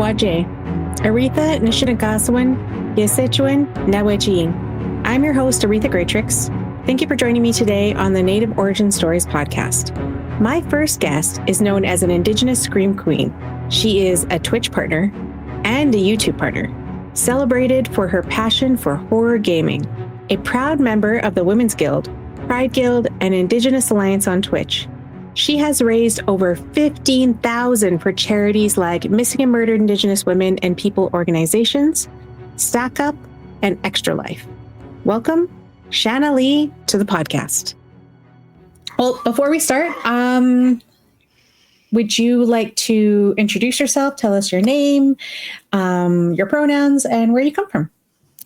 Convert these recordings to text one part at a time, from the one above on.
Waje, Aretha Nishinagasawan, Yesechuan, Nawechiin. I'm your host, Aretha Greatrix. Thank you for joining me today on the Native Origin Stories podcast. My first guest is known as an Indigenous Scream Queen. She is a Twitch partner and a YouTube partner, celebrated for her passion for horror gaming, a proud member of the Women's Guild, Pride Guild, and Indigenous Alliance on Twitch. She has raised over $15,000 for charities like Missing and Murdered Indigenous Women and People organizations, Stack Up, and Extra Life. Welcome, Shana Leigh, to the podcast. Well, before we start, would you like to introduce yourself? Tell us your name, your pronouns, and where you come from.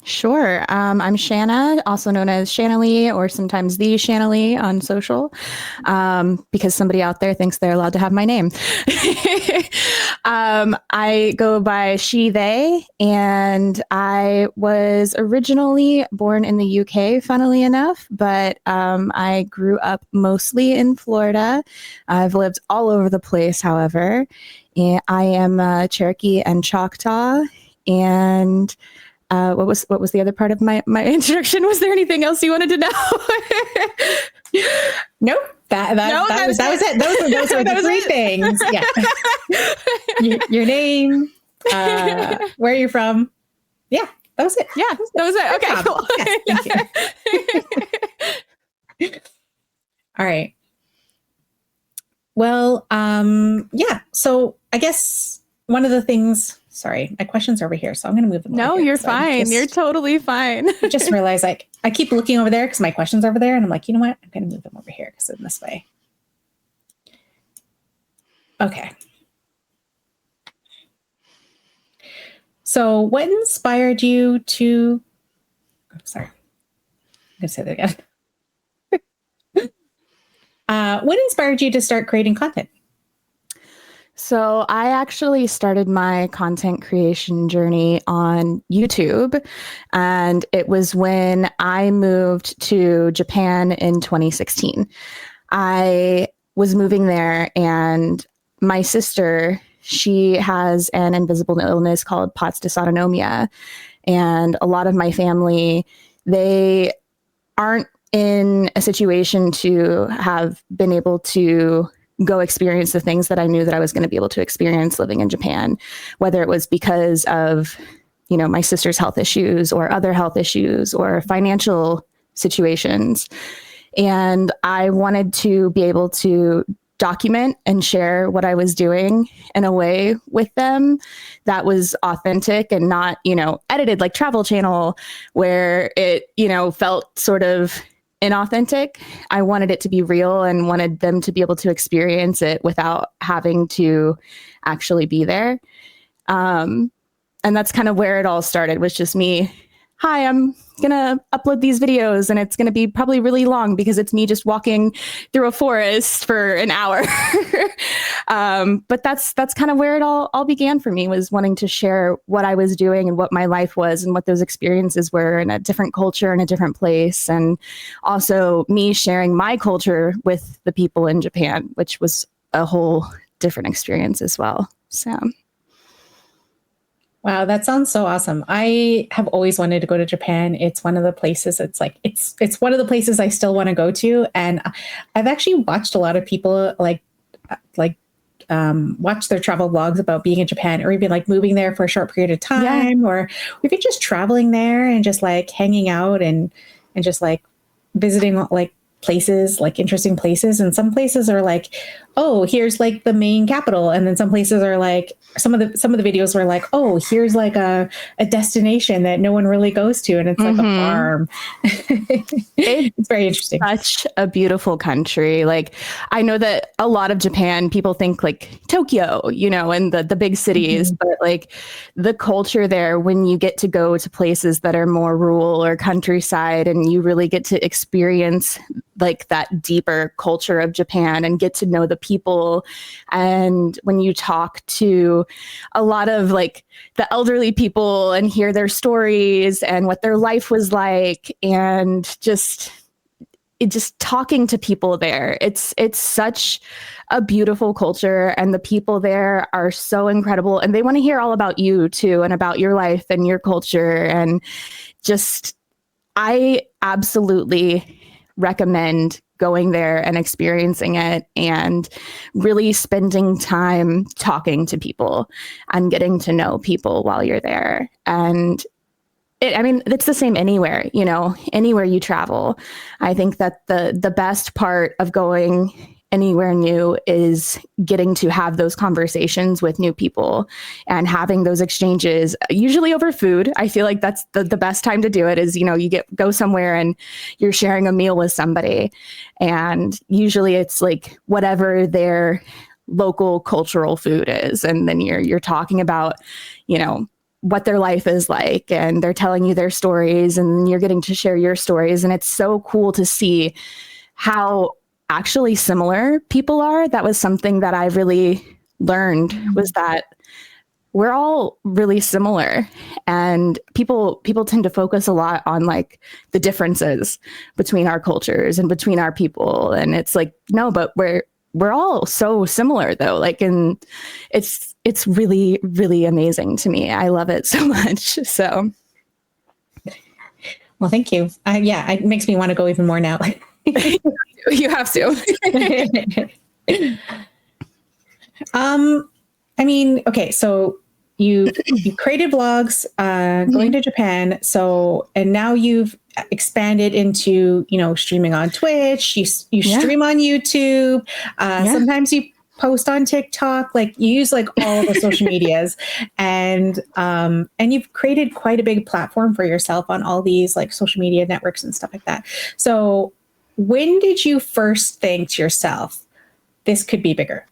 Sure. I'm Shana, also known as Shana Leigh, or sometimes the Shana Leigh on social, because somebody out there thinks they're allowed to have my name. I go by she, they, and I was originally born in the UK, funnily enough, but I grew up mostly in Florida. I've lived all over the place, however. And I am Cherokee and Choctaw, and what was the other part of my introduction? Was there anything else you wanted to know? Nope. That was it. Those were the three things. Yeah. your name, where you're from. Yeah, that was it. Yeah, that was it. Okay, cool. Yes, thank you. All right. Well, yeah. So I guess one of the things. Sorry, my question's over here, so I'm going to move them. No, you're fine. You're totally fine. I just realized I keep looking over there because my question's over there, and I'm like, you know what? I'm going to move them over here because in this way. Okay. So what inspired you to... sorry. I'm going to say that again. What inspired you to start creating content? So I actually started my content creation journey on YouTube, and it was when I moved to Japan in 2016. I was moving there, and my sister, she has an invisible illness called POTS dysautonomia, and a lot of my family, they aren't in a situation to have been able to go experience the things that I knew that I was going to be able to experience living in Japan, whether it was because of, my sister's health issues or other health issues or financial situations. And I wanted to be able to document and share what I was doing in a way with them that was authentic and not, edited like Travel Channel, where it, felt sort of inauthentic. I wanted it to be real and wanted them to be able to experience it without having to actually be there. And that's kind of where it all started, was just me. Hi, I'm going to upload these videos, and it's going to be probably really long because it's me just walking through a forest for an hour. But that's kind of where it all began for me, was wanting to share what I was doing and what my life was and what those experiences were in a different culture, in a different place. And also me sharing my culture with the people in Japan, which was a whole different experience as well. So... Wow, that sounds so awesome. I have always wanted to go to Japan. It's one of the places, it's one of the places I still want to go to. And I've actually watched a lot of people watch their travel vlogs about being in Japan, or even like moving there for a short period of time, or even just traveling there and just like hanging out and just like visiting like places, like interesting places. And some places are like, oh, here's like the main capital. And then some places are like, some of the videos were like, oh, here's like a destination that no one really goes to. And it's like a farm. It's very interesting. Such a beautiful country. Like, I know that a lot of Japan, people think like Tokyo, and the big cities, but like the culture there, when you get to go to places that are more rural or countryside, and you really get to experience like that deeper culture of Japan and get to know the people. And when you talk to a lot of like the elderly people and hear their stories and what their life was like, and just just talking to people there. It's such a beautiful culture, and the people there are so incredible, and they want to hear all about you too, and about your life and your culture. And just, I absolutely recommend going there and experiencing it, and really spending time talking to people and getting to know people while you're there. And it's the same anywhere, anywhere you travel. I think that the best part of going anywhere new is getting to have those conversations with new people and having those exchanges, usually over food. I feel like that's the best time to do it is, you go somewhere and you're sharing a meal with somebody, and usually it's like whatever their local cultural food is. And then you're talking about, what their life is like, and they're telling you their stories, and you're getting to share your stories. And it's so cool to see how actually similar people are. That was something that I really learned, was that we're all really similar, and people tend to focus a lot on like the differences between our cultures and between our people. And it's like, no, but we're all so similar though. Like, and it's really, really amazing to me. I love it so much. So. Well, thank you. Yeah, it makes me want to go even more now. You have to. Okay, so you created vlogs going to Japan, and now you've expanded into streaming on Twitch. You stream on YouTube. Sometimes you post on TikTok. Like, you use like all the social medias, and you've created quite a big platform for yourself on all these like social media networks and stuff like that. So when did you first think to yourself, this could be bigger?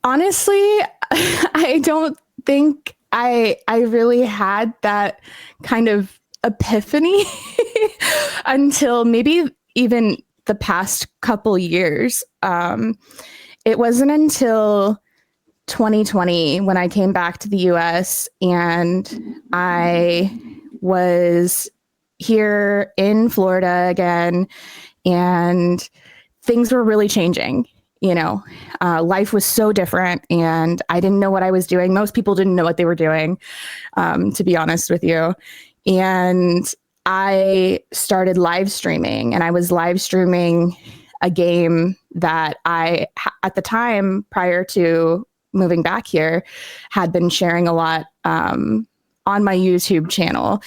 Honestly, I don't think I really had that kind of epiphany until maybe even the past couple years. It wasn't until 2020 when I came back to the US, and I was here in Florida again, and things were really changing. Life was so different, and I didn't know what I was doing. Most people didn't know what they were doing, to be honest with you. And I started live streaming, and I was live streaming a game that I, at the time prior to moving back here, had been sharing a lot on my YouTube channel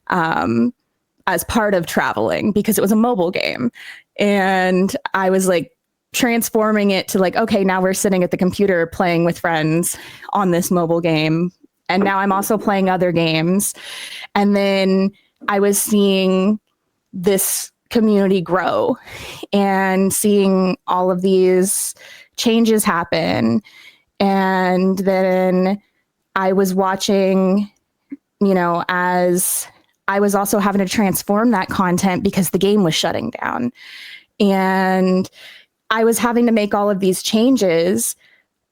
as part of traveling, because it was a mobile game. And I was like, transforming it to like, okay, now we're sitting at the computer playing with friends on this mobile game. And now I'm also playing other games. And then I was seeing this community grow and seeing all of these changes happen. And then I was watching, as I was also having to transform that content because the game was shutting down. And I was having to make all of these changes,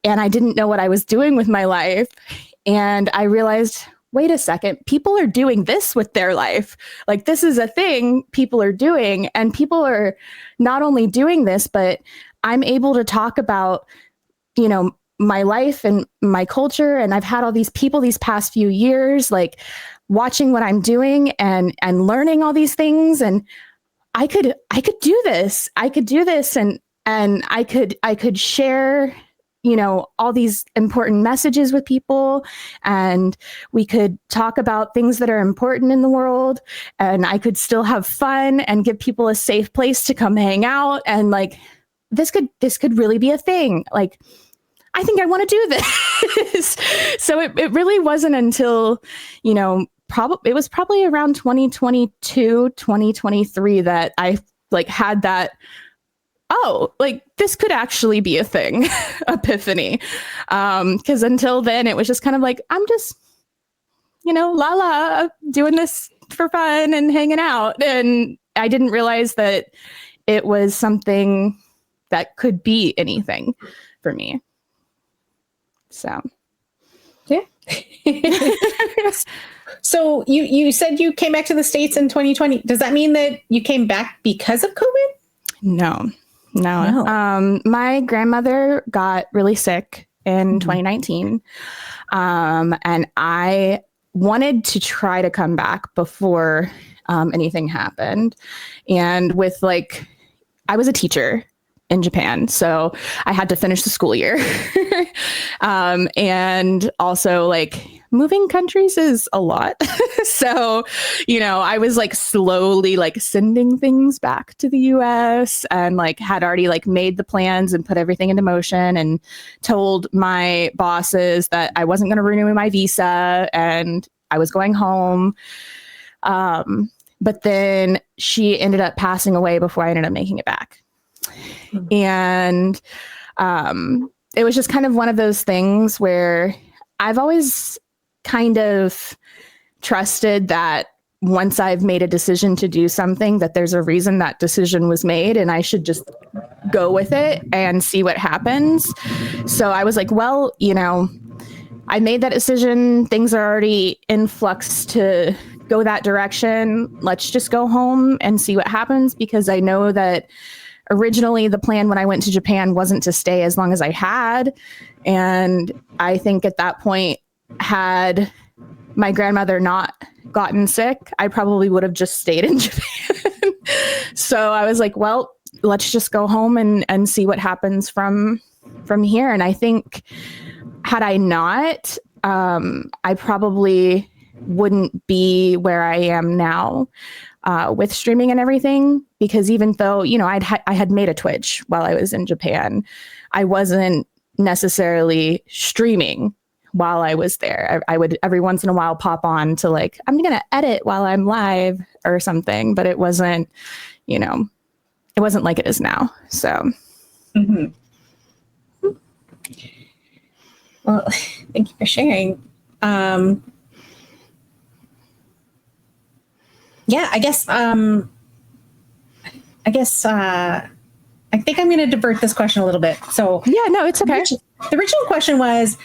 and I didn't know what I was doing with my life. And I realized, wait a second, people are doing this with their life. Like, this is a thing people are doing, and people are not only doing this, but I'm able to talk about, my life and my culture. And I've had all these people these past few years, like, watching what I'm doing and learning all these things. And I could do this. I could do this. And I could share, all these important messages with people, and we could talk about things that are important in the world, and I could still have fun and give people a safe place to come hang out. And like, this could really be a thing. Like, I think I want to do this. So it really wasn't until, it was probably around 2022, 2023 that I like had that, oh, like, this could actually be a thing, epiphany. Because until then it was just kind of like, I'm just, doing this for fun and hanging out. And I didn't realize that it was something that could be anything for me. So. Yeah. So you said you came back to the States in 2020. Does that mean that you came back because of COVID? No. No. My grandmother got really sick in 2019. And I wanted to try to come back before anything happened. And with I was a teacher in Japan, so I had to finish the school year. And also moving countries is a lot. So, I was slowly sending things back to the US and had already made the plans and put everything into motion and told my bosses that I wasn't going to renew my visa and I was going home. But then she ended up passing away before I ended up making it back. And it was just kind of one of those things where I've always kind of trusted that once I've made a decision to do something, that there's a reason that decision was made and I should just go with it and see what happens. So I was like, well, I made that decision. Things are already in flux to go that direction. Let's just go home and see what happens, because I know that originally the plan when I went to Japan wasn't to stay as long as I had. And I think at that point, had my grandmother not gotten sick, I probably would have just stayed in Japan. So I was like, well, let's just go home and see what happens from here. And I think had I not, I probably wouldn't be where I am now with streaming and everything, because even though, I had made a Twitch while I was in Japan, I wasn't necessarily streaming while I was there. I would every once in a while pop on to I'm going to edit while I'm live or something, but it wasn't, it wasn't like it is now. So. Mm-hmm. Well, thank you for sharing. Yeah, I think I'm going to divert this question a little bit. So yeah, no, it's okay. The original question was,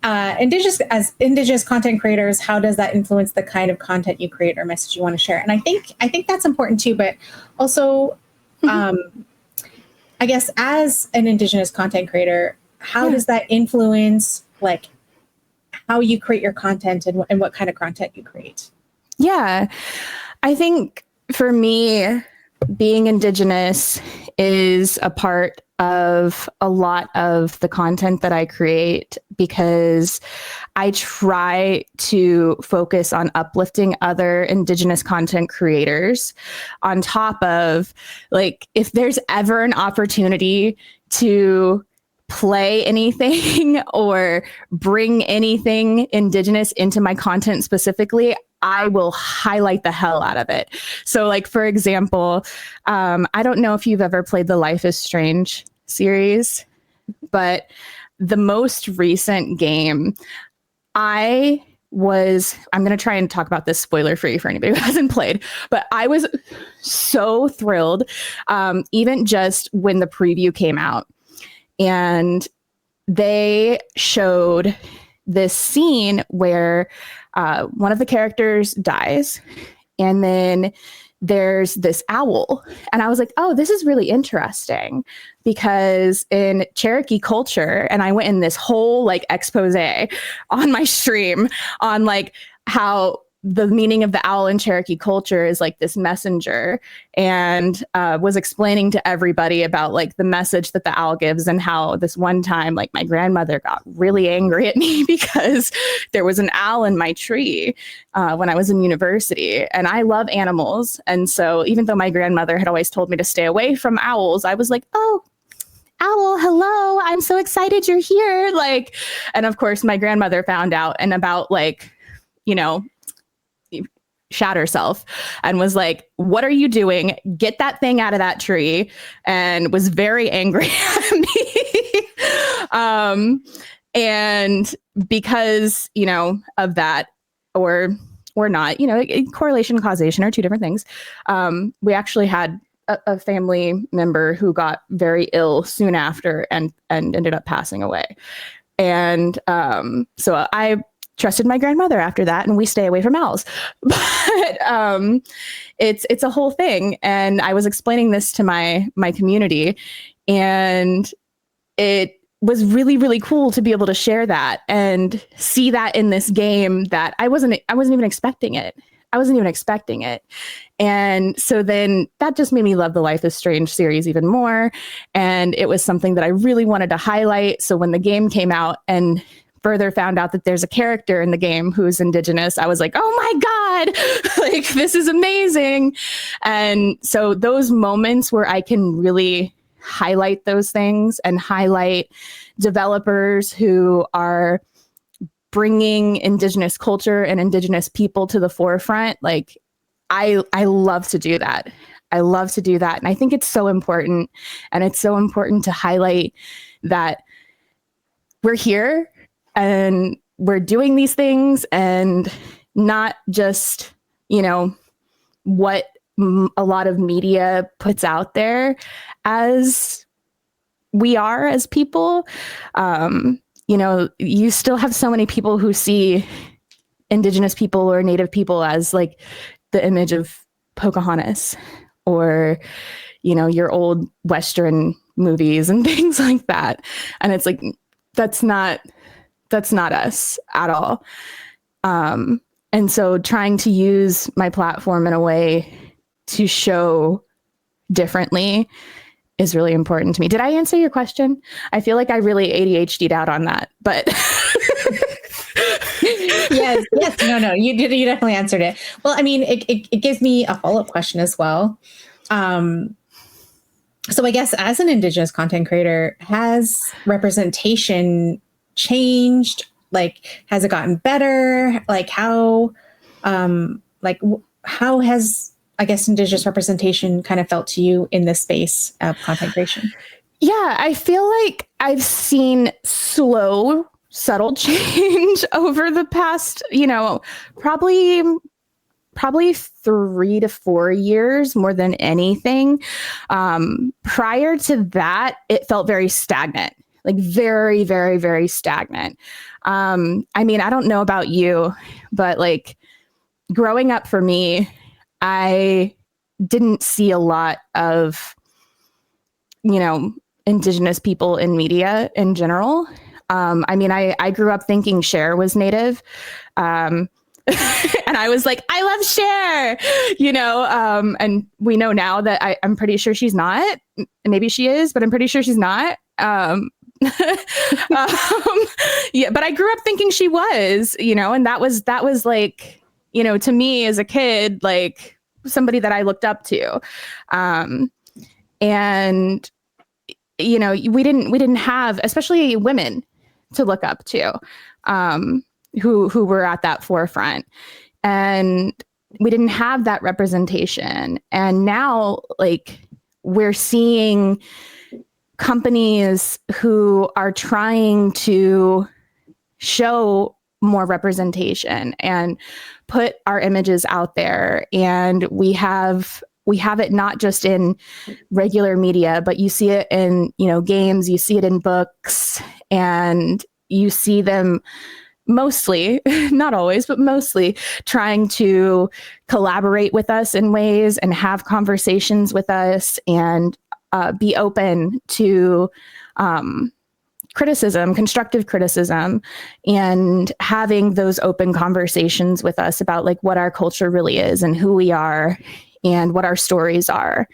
Indigenous content creators, how does that influence the kind of content you create or message you want to share? And I think that's important too, but also, I guess as an Indigenous content creator, how does that influence how you create your content and what kind of content you create? Yeah, I think for me, being Indigenous is a part of a lot of the content that I create, because I try to focus on uplifting other Indigenous content creators on top of if there's ever an opportunity to play anything or bring anything Indigenous into my content specifically, I will highlight the hell out of it. So for example, I don't know if you've ever played the Life is Strange series, but the most recent game, I'm going to try and talk about this spoiler free for anybody who hasn't played, but I was so thrilled, even just when the preview came out and they showed this scene where one of the characters dies, and then there's this owl. And I was like, oh, this is really interesting, because in Cherokee culture, and I went in this whole expose on my stream on how the meaning of the owl in Cherokee culture is this messenger, and was explaining to everybody about the message that the owl gives, and how this one time my grandmother got really angry at me because there was an owl in my tree when I was in university, and I love animals. And so even though my grandmother had always told me to stay away from owls, I was like, oh, owl, hello, I'm so excited you're here. And of course my grandmother found out and about shat herself and was like, what are you doing? Get that thing out of that tree. And was very angry at me. And because, of that, or not, correlation and causation are two different things. We actually had a family member who got very ill soon after and ended up passing away. And so trusted my grandmother after that, and we stay away from owls. But it's a whole thing. And I was explaining this to my community, and it was really, really cool to be able to share that and see that in this game that I wasn't even expecting it. And so then that just made me love the Life is Strange series even more. And it was something that I really wanted to highlight. So when the game came out and further found out that there's a character in the game who's Indigenous, I was like, oh my God, like, this is amazing. And so those moments where I can really highlight those things and highlight developers who are bringing Indigenous culture and Indigenous people to the forefront, like, I love to do that. I love to do that. And I think it's so important. And it's so important to highlight that we're here and we're doing these things, and not just, what a lot of media puts out there as we are as people. You still have so many people who see Indigenous people or Native people as like the image of Pocahontas or, your old Western movies and things like that. And it's like, that's not us at all. And so trying to use my platform in a way to show differently is really important to me. Did I answer your question? I feel like I really ADHD'd out on that, but yes. No, you did. You definitely answered it. Well, I mean, it gives me a follow-up question as well. So I guess as an Indigenous content creator, has representation changed? Like, has it gotten better? Like, how has, I guess, Indigenous representation kind of felt to you in this space of content creation? Yeah, I feel like I've seen slow, subtle change over the past, probably 3 to 4 years more than anything. Prior to that, it felt very stagnant, like very, very, very stagnant. I mean, I don't know about you, but like growing up for me, I didn't see a lot of, Indigenous people in media in general. I mean, I grew up thinking Cher was Native. And I was like, I love Cher, and we know now that I'm pretty sure she's not. Maybe she is, but I'm pretty sure she's not. Yeah, but I grew up thinking she was, and that was like, to me as a kid, like somebody that I looked up to. And, we didn't have, especially women, to look up to, who were at that forefront. And we didn't have that representation. And now, like, we're seeing companies who are trying to show more representation and put our images out there. And we have it not just in regular media, but you see it in, games, you see it in books, and you see them mostly, not always, but mostly trying to collaborate with us in ways and have conversations with us and be open to criticism, constructive criticism, and having those open conversations with us about like what our culture really is and who we are and what our stories are.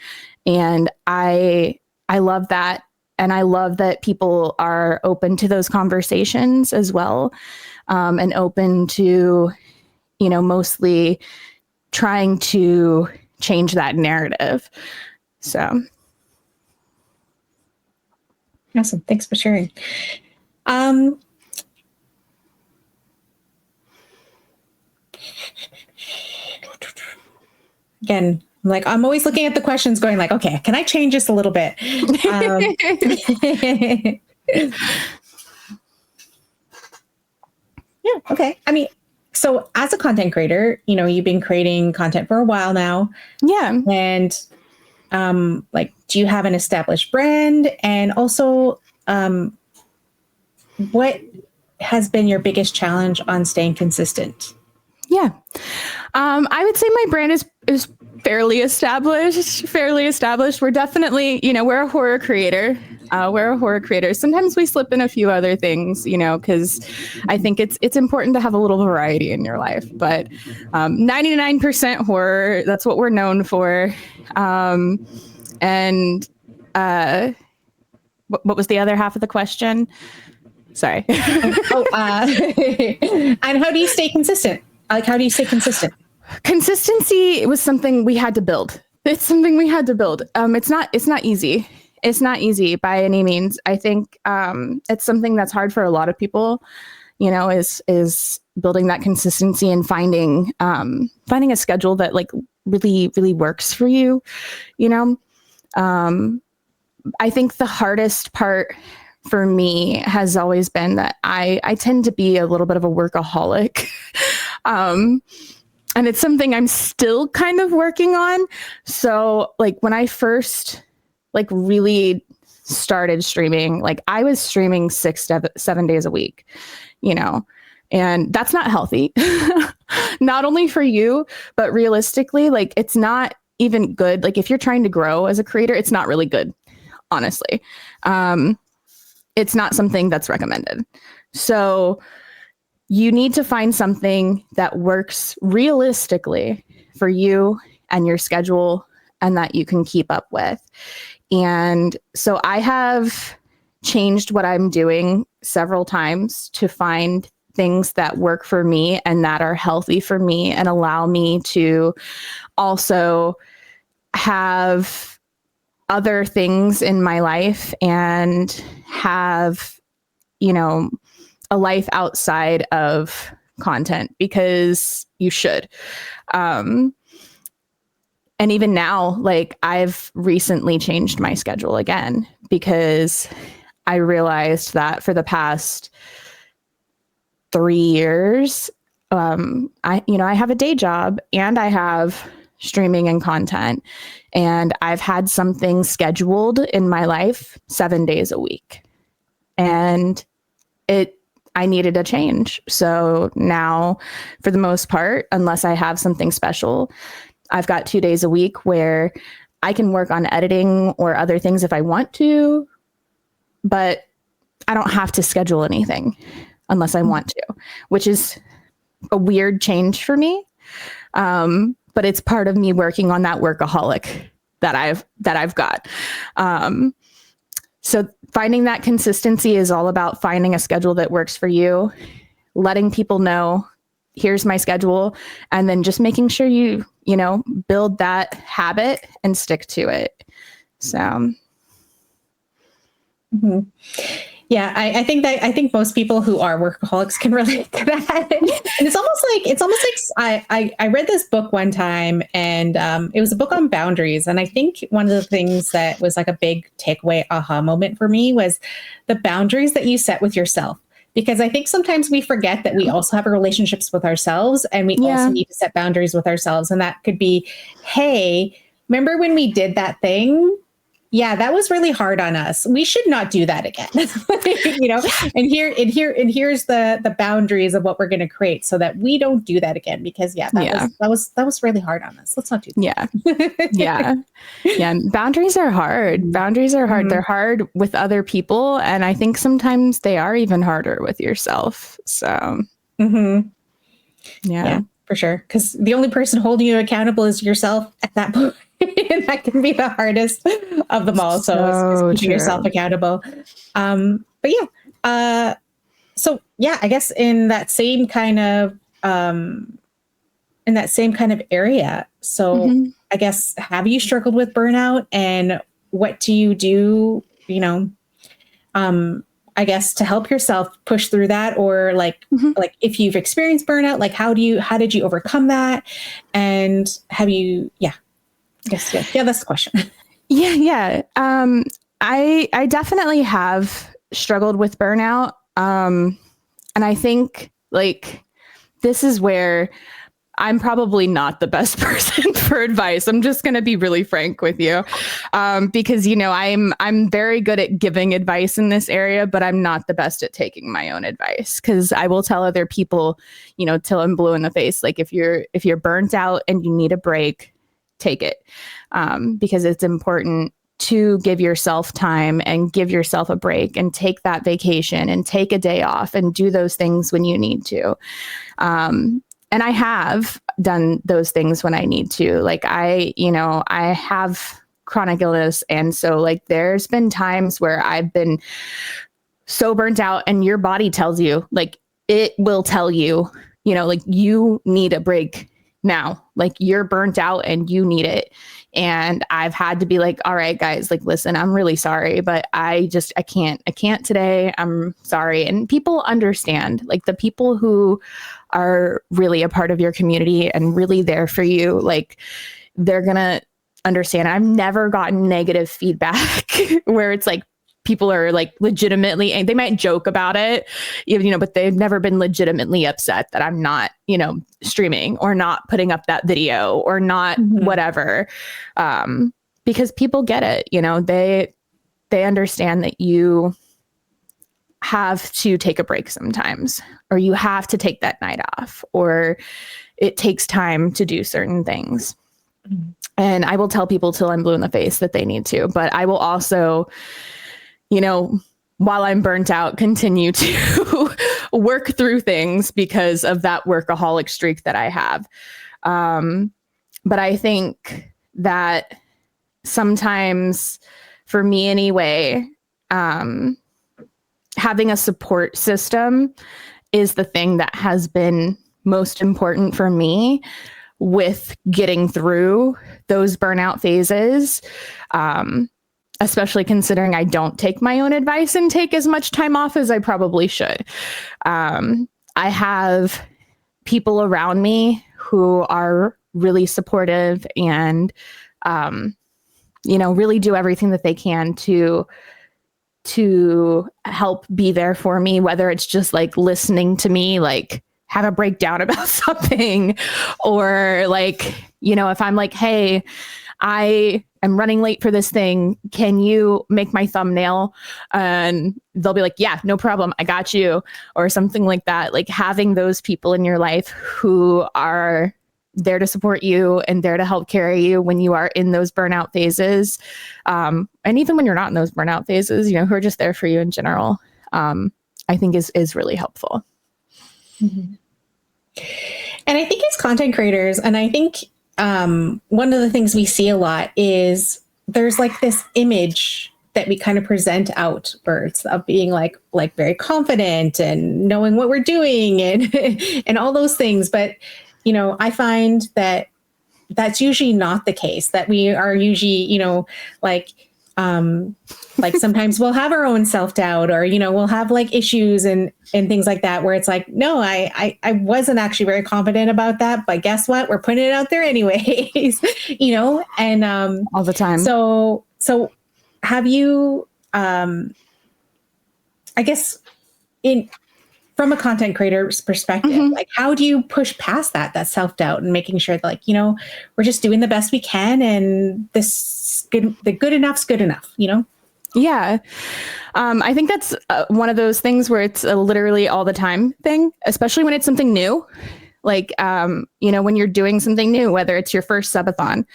And I love that. And I love that people are open to those conversations as well, and open to, mostly trying to change that narrative. So. Awesome. Thanks for sharing. Again, I'm always looking at the questions going like, okay, can I change this a little bit? Yeah. Okay. I mean, so as a content creator, you've been creating content for a while now. Yeah. And do you have an established brand? And also, what has been your biggest challenge on staying consistent? Yeah. I would say my brand is fairly established. We're definitely, we're a horror creator. Sometimes we slip in a few other things, because I think it's important to have a little variety in your life. But 99% horror, that's what we're known for. And what was the other half of the question? Sorry. And how do you stay consistent? Like, how do you stay consistent? Consistency was something we had to build. It's not easy. It's not easy by any means. I think it's something that's hard for a lot of people, is building that consistency and finding a schedule that like really, really works for you. I think the hardest part for me has always been that I tend to be a little bit of a workaholic. And it's something I'm still kind of working on. So like when I first really started streaming, like I was streaming 6-7 days a week, and that's not healthy, not only for you, but realistically, like it's not even good. Like if you're trying to grow as a creator, it's not really good, honestly. It's not something that's recommended. So you need to find something that works realistically for you and your schedule and that you can keep up with. And so I have changed what I'm doing several times to find things that work for me and that are healthy for me and allow me to also have other things in my life and have, a life outside of content, because you should. And even now, like I've recently changed my schedule again because I realized that for the past 3 years, I have a day job and I have streaming and content, and I've had something scheduled in my life 7 days a week, and I needed a change. So now, for the most part, unless I have something special, I've got 2 days a week where I can work on editing or other things if I want to, but I don't have to schedule anything unless I want to, which is a weird change for me. But it's part of me working on that workaholic that I've got. So finding that consistency is all about finding a schedule that works for you, letting people know, here's my schedule, and then just making sure you build that habit and stick to it. So. Mm-hmm. Yeah, I think most people who are workaholics can relate to that. And it's almost like I read this book one time, and it was a book on boundaries. And I think one of the things that was like a big takeaway aha moment for me was the boundaries that you set with yourself. Because I think sometimes we forget that we also have relationships with ourselves, and we also need to set boundaries with ourselves. And that could be, hey, remember when we did that thing? Yeah, that was really hard on us. We should not do that again. And here's the boundaries of what we're going to create so that we don't do that again, because that was really hard on us. Let's not do that. Yeah. Boundaries are hard. Mm-hmm. They're hard with other people, and I think sometimes they are even harder with yourself. So yeah, for sure. Because the only person holding you accountable is yourself at that point. And that can be the hardest of them all. So keeping yourself accountable. But yeah. So yeah, I guess in that same kind of area. So I guess, have you struggled with burnout, and what do you do? I guess to help yourself push through that, or like if you've experienced burnout, like how did you overcome that? And have you? Yeah. Yes. Yeah. That's the question. Yeah. I definitely have struggled with burnout. And I think like this is where I'm probably not the best person for advice. I'm just going to be really frank with you, because, you know, I'm very good at giving advice in this area, but I'm not the best at taking my own advice, because I will tell other people, you know, till I'm blue in the face. Like if you're burnt out and you need a break, take it, because it's important to give yourself time and give yourself a break and take that vacation and take a day off and do those things when you need to. And I have done those things when I need to. Like I have chronic illness. And so like, there's been times where I've been so burnt out, and your body tells you, like, it will tell you, you know, like, you need a break now, like you're burnt out and you need it. And I've had to be like, all right, guys, like, listen, I'm really sorry, but I can't today. I'm sorry. And people understand, like the people who are really a part of your community and really there for you, like they're going to understand. I've never gotten negative feedback where it's like, people are like legitimately, and they might joke about it, you know, but they've never been legitimately upset that I'm not, you know, streaming or not putting up that video or not whatever. Because people get it, you know, they understand that you have to take a break sometimes, or you have to take that night off, or it takes time to do certain things. And I will tell people till I'm blue in the face that they need to, but I will also, you know, while I'm burnt out, continue to work through things because of that workaholic streak that I have. But I think that sometimes, for me anyway, having a support system is the thing that has been most important for me with getting through those burnout phases. Especially considering I don't take my own advice and take as much time off as I probably should. I have people around me who are really supportive and, you know, really do everything that they can to help be there for me, whether it's just like listening to me, like have a breakdown about something, or like, you know, if I'm like, hey, I'm running late for this thing, can you make my thumbnail? And they'll be like, yeah, no problem, I got you, or something like that. Like having those people in your life who are there to support you and there to help carry you when you are in those burnout phases. And even when you're not in those burnout phases, you know, who are just there for you in general, I think is really helpful. Mm-hmm. And I think as content creators, and I think one of the things we see a lot is there's like this image that we kind of present outwards of being like very confident and knowing what we're doing and and all those things. But, you know, I find that that's usually not the case, that we are usually, you know, like sometimes we'll have our own self-doubt, or, you know, we'll have like issues and things like that, where it's like, no, I wasn't actually very confident about that, but guess what? We're putting it out there anyways, you know, and all the time. So have you, I guess from a content creator's perspective, like how do you push past that self-doubt and making sure that, like, you know, we're just doing the best we can and the good enough's good enough, you know? Yeah. I think that's one of those things where it's a literally all the time thing, especially when it's something new. Like, you know, when you're doing something new, whether it's your first subathon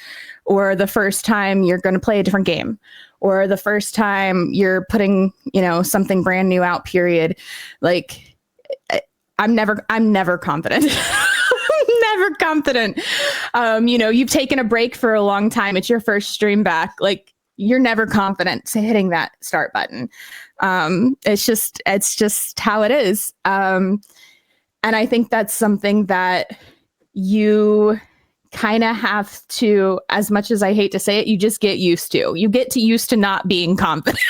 or the first time you're going to play a different game, or the first time you're putting, you know, something brand new out, period. Like, I'm never confident. Never confident. You know, you've taken a break for a long time. It's your first stream back. Like, you're never confident to hitting that start button. It's just how it is. And I think that's something that you kind of have to, as much as I hate to say it, you just get used to. You get used to not being confident.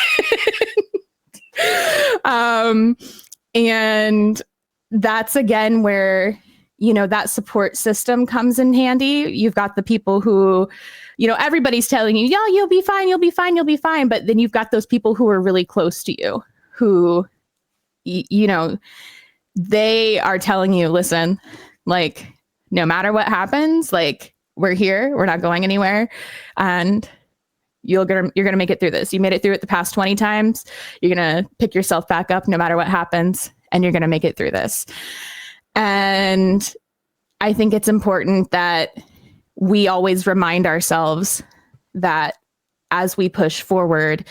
And that's again where, you know, that support system comes in handy. You've got the people who, you know, everybody's telling you, yeah, you'll be fine, you'll be fine, you'll be fine. But then you've got those people who are really close to you, who, you know, they are telling you, listen, like, no matter what happens, like we're here, we're not going anywhere, and you're gonna make it through this. You made it through it the past 20 times. You're gonna pick yourself back up no matter what happens, and you're gonna make it through this. And I think it's important that we always remind ourselves that as we push forward,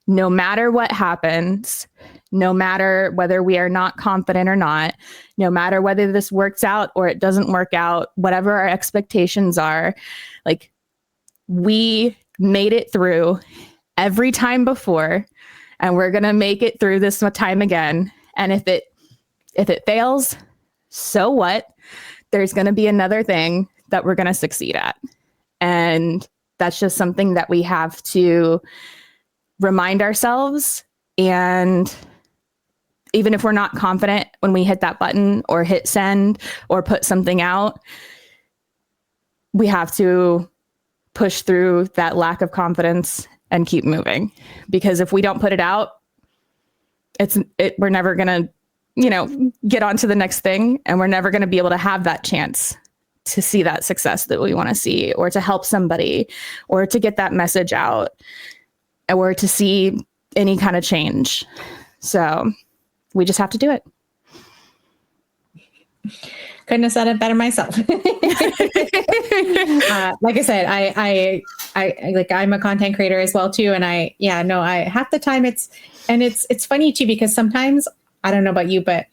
no matter what happens, no matter whether we are not confident or not, no matter whether this works out or it doesn't work out, whatever our expectations are, like we made it through every time before, and we're going to make it through this time again. And if it fails, so what? There's going to be another thing that we're going to succeed at. And that's just something that we have to remind ourselves. And even if we're not confident when we hit that button or hit send or put something out, we have to push through that lack of confidence and keep moving. Because if we don't put it out, we're never going to, get on to the next thing. And we're never going to be able to have that chance to see that success that we want to see, or to help somebody, or to get that message out, or to see any kind of change. So we just have to do it. Couldn't have said it better myself. Like I said, I I'm a content creator as well too. And half the time it's funny too, because sometimes, I don't know about you, but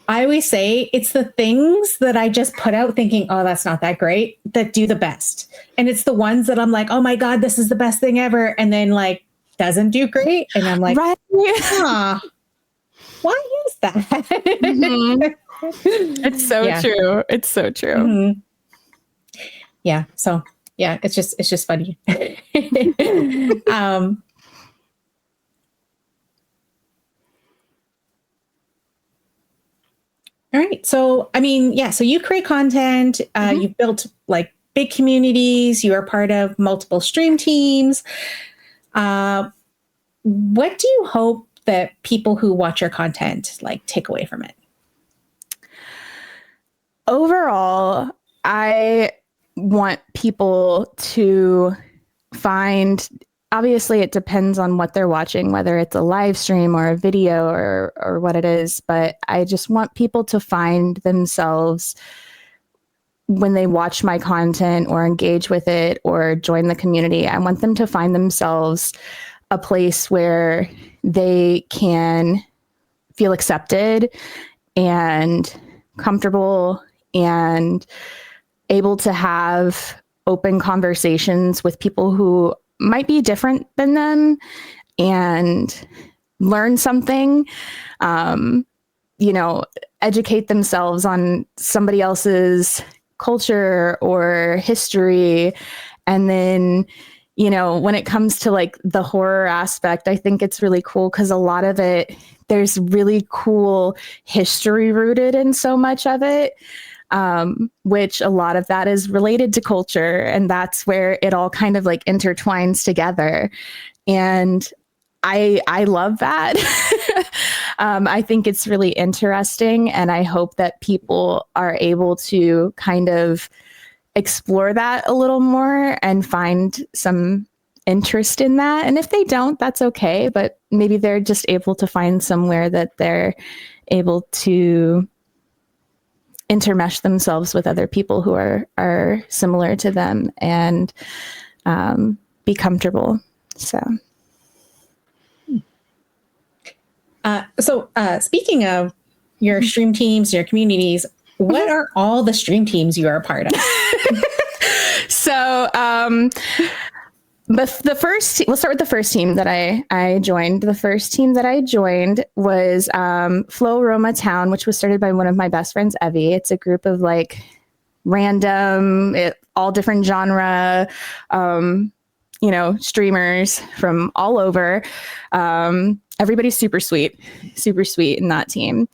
I always say it's the things that I just put out thinking, oh, that's not that great, that do the best. And it's the ones that I'm like, oh my God, this is the best thing ever. And then like doesn't do great. And I'm like, right. Why is that? It's so true. It's so true. Yeah. So yeah, it's just funny. All right. So, so you create content, you've built like big communities, you are part of multiple stream teams. What do you hope that people who watch your content like take away from it? Overall, I want people to find, obviously it depends on what they're watching, whether it's a live stream or a video or what it is, but I just want people to find themselves when they watch my content or engage with it or join the community. I want them to find themselves a place where they can feel accepted and comfortable and able to have open conversations with people who might be different than them and learn something, educate themselves on somebody else's culture or history. And then, when it comes to like the horror aspect, I think it's really cool because a lot of it, there's really cool history rooted in so much of it. Which a lot of that is related to culture, and that's where it all kind of like intertwines together. And I love that. I think it's really interesting, and I hope that people are able to kind of explore that a little more and find some interest in that. And if they don't, that's okay, but maybe they're just able to find somewhere that they're able to intermesh themselves with other people who are similar to them and be comfortable. So speaking of your stream teams, your communities, what are all the stream teams you are a part of? So we'll start with the first team that I joined. The first team that I joined was Flow Roma Town, which was started by one of my best friends, Evie. It's a group of like random, all different genre, streamers from all over. Everybody's super sweet in that team.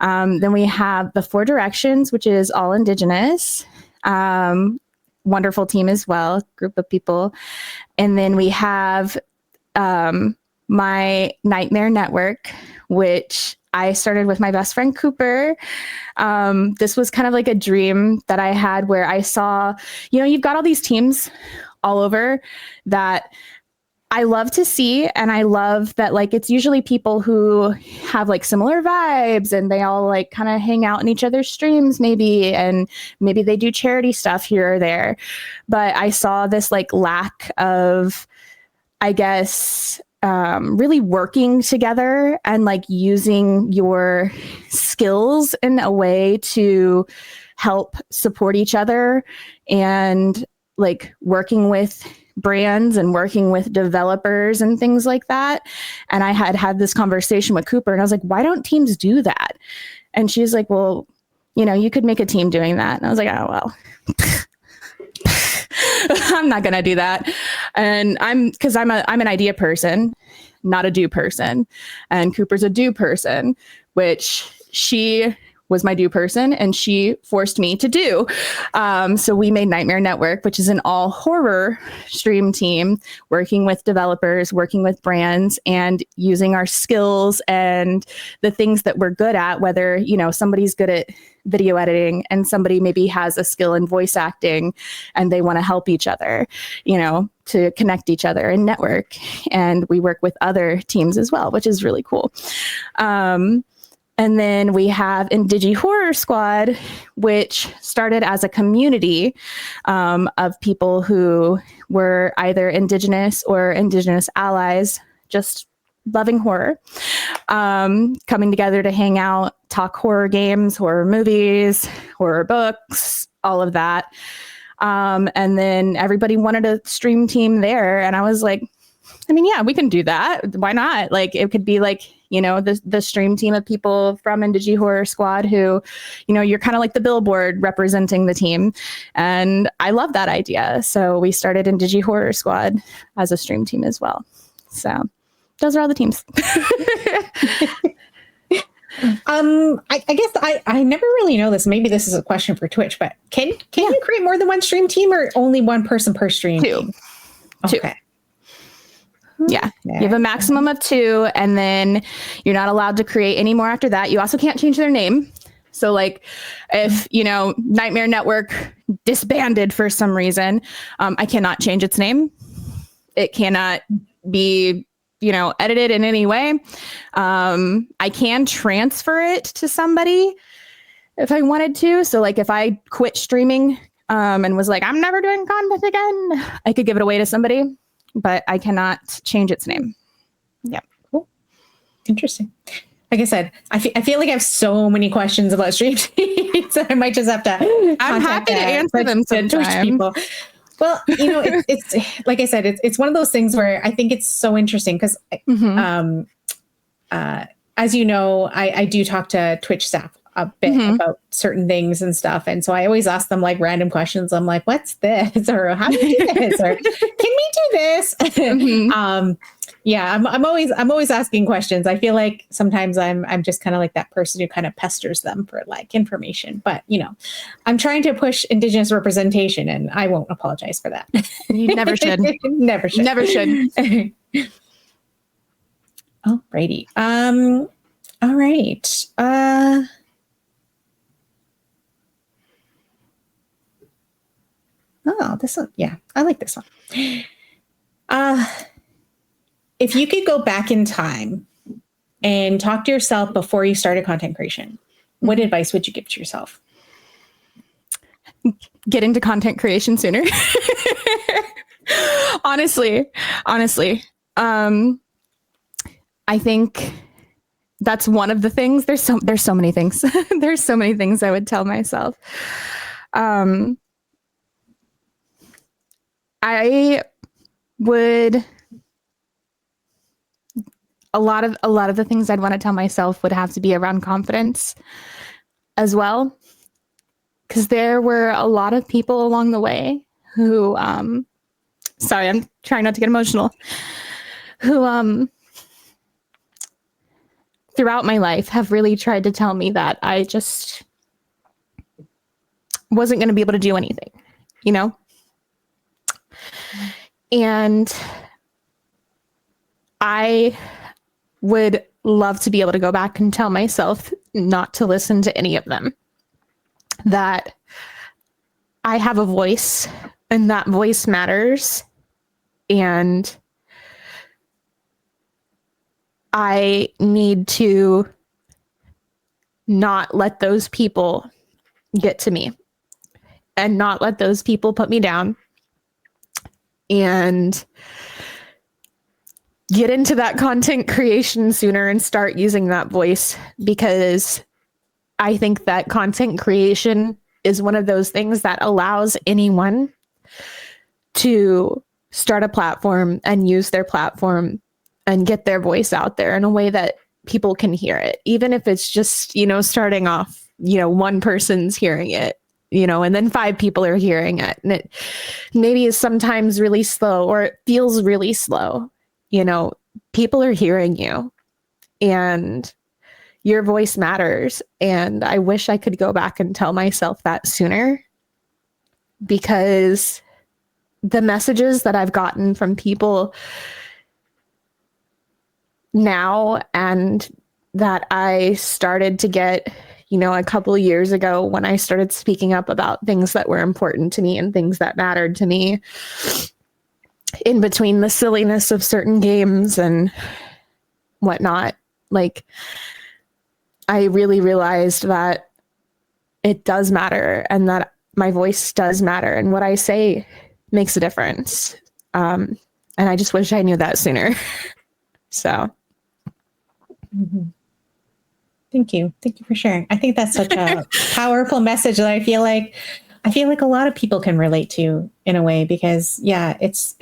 Then we have the Four Directions, which is all Indigenous. Wonderful team as well, group of people. And then we have my Nightmare Network, which I started with my best friend Cooper. This was kind of like a dream that I had where I saw, you've got all these teams all over that I love to see. And I love that, like, it's usually people who have like similar vibes and they all like kind of hang out in each other's streams maybe, and maybe they do charity stuff here or there. But I saw this like lack of, I guess, really working together and like using your skills in a way to help support each other, and like working with brands and working with developers and things like that. And I had this conversation with Cooper and I was like, why don't teams do that? And she's like, well, you could make a team doing that. And I was like, oh, well, I'm not going to do that. And I'm an idea person, not a do person. And Cooper's a do person, which she was my do person and she forced me to do. So we made Nightmare Network, which is an all horror stream team, working with developers, working with brands, and using our skills and the things that we're good at, whether, somebody's good at video editing and somebody maybe has a skill in voice acting and they want to help each other, to connect each other and network. And we work with other teams as well, which is really cool. And then we have Indigi Horror Squad, which started as a community of people who were either Indigenous or Indigenous allies, just loving horror, coming together to hang out, talk horror games, horror movies, horror books, all of that. And then everybody wanted a stream team there. And I was like, yeah, we can do that. Why not? Like, it could be like, the stream team of people from Indigi Horror Squad who, you're kind of like the billboard representing the team. And I love that idea. So we started Indigi Horror Squad as a stream team as well. So those are all the teams. I guess I never really know this. Maybe this is a question for Twitch, but can you create more than one stream team, or only one person per stream team? Okay. Yeah. You have a maximum of 2, and then you're not allowed to create any more after that. You also can't change their name. So like if, Nightmare Network disbanded for some reason, I cannot change its name. It cannot be, edited in any way. I can transfer it to somebody if I wanted to. So like if I quit streaming and was like, I'm never doing content again, I could give it away to somebody, but I cannot change its name. Yeah. Cool. Interesting. Like I said, I feel like I have so many questions about stream teams. So I might just have to. I'm happy to answer them sometime. People. Well, it's like I said, it's one of those things where I think it's so interesting because, as you know, I do talk to Twitch staff a bit about certain things and stuff. And so I always ask them like random questions. I'm like, what's this? Or how do you do this? Or can we do this? Yeah, I'm always asking questions. I feel like sometimes I'm just kind of like that person who kind of pesters them for like information. But I'm trying to push Indigenous representation, and I won't apologize for that. You never should. Never should. Never should. Alrighty. All right. This one. Yeah, I like this one. If you could go back in time and talk to yourself before you started content creation, what advice would you give to yourself? Get into content creation sooner. Honestly. I think that's one of the things. There's so many things. There's so many things I would tell myself. I would, a lot of the things I'd want to tell myself would have to be around confidence as well. Because there were a lot of people along the way who, sorry, I'm trying not to get emotional, who, throughout my life have really tried to tell me that I just wasn't going to be able to do anything, And I would love to be able to go back and tell myself not to listen to any of them, that I have a voice and that voice matters. And I need to not let those people get to me and not let those people put me down, and get into that content creation sooner and start using that voice, because I think that content creation is one of those things that allows anyone to start a platform and use their platform and get their voice out there in a way that people can hear it, even if it's just, starting off, one person's hearing it, and then 5 people are hearing it. And it maybe is sometimes really slow, or it feels really slow. People are hearing you and your voice matters. And I wish I could go back and tell myself that sooner, because the messages that I've gotten from people now, and that I started to get, a couple of years ago when I started speaking up about things that were important to me and things that mattered to me, in between the silliness of certain games and whatnot, like, I really realized that it does matter, and that my voice does matter, and what I say makes a difference. And I just wish I knew that sooner. So. Mm-hmm. Thank you. Thank you for sharing. I think that's such a powerful message that I feel like a lot of people can relate to in a way, because it's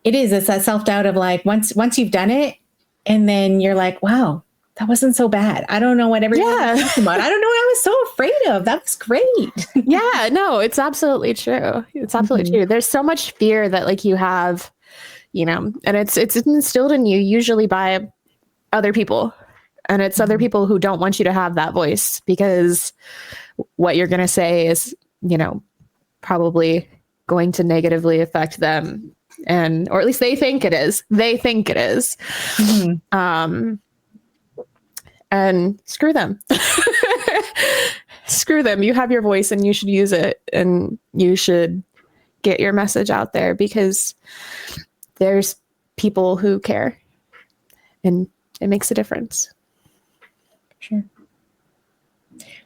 that self-doubt of like, once you've done it, and then you're like, wow, that wasn't so bad. I don't know what everyone was talking about. I don't know what I was so afraid of. That was great. Yeah, no, it's absolutely true. It's absolutely true. There's so much fear that like you have, and it's instilled in you usually by other people. And it's other people who don't want you to have that voice, because what you're going to say is, probably going to negatively affect them. Or at least they think it is. Mm-hmm. And screw them. Screw them. You have your voice and you should use it, and you should get your message out there, because there's people who care, and it makes a difference. Sure.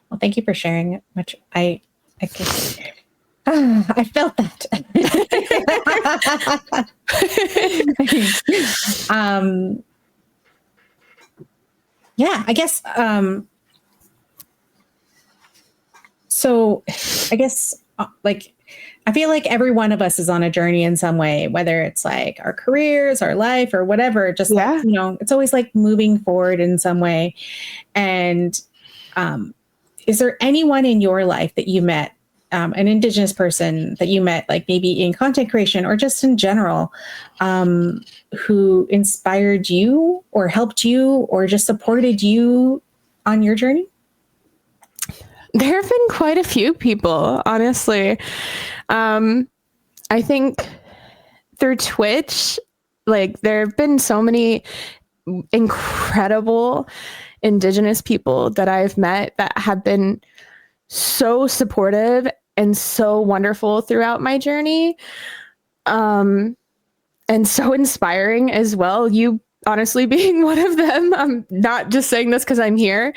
Well, thank you for sharing it. Much. I felt that. Yeah, I guess. So I guess like, I feel like every one of us is on a journey in some way, whether it's like our careers, our life, or whatever, just like, it's always like moving forward in some way. And is there anyone in your life that you met, an Indigenous person that you met, like maybe in content creation or just in general, who inspired you or helped you or just supported you on your journey? There have been quite a few people, honestly. I think through Twitch, like, there have been so many incredible Indigenous people that I've met that have been so supportive and so wonderful throughout my journey. And so inspiring as well. You honestly being one of them. I'm not just saying this because I'm here.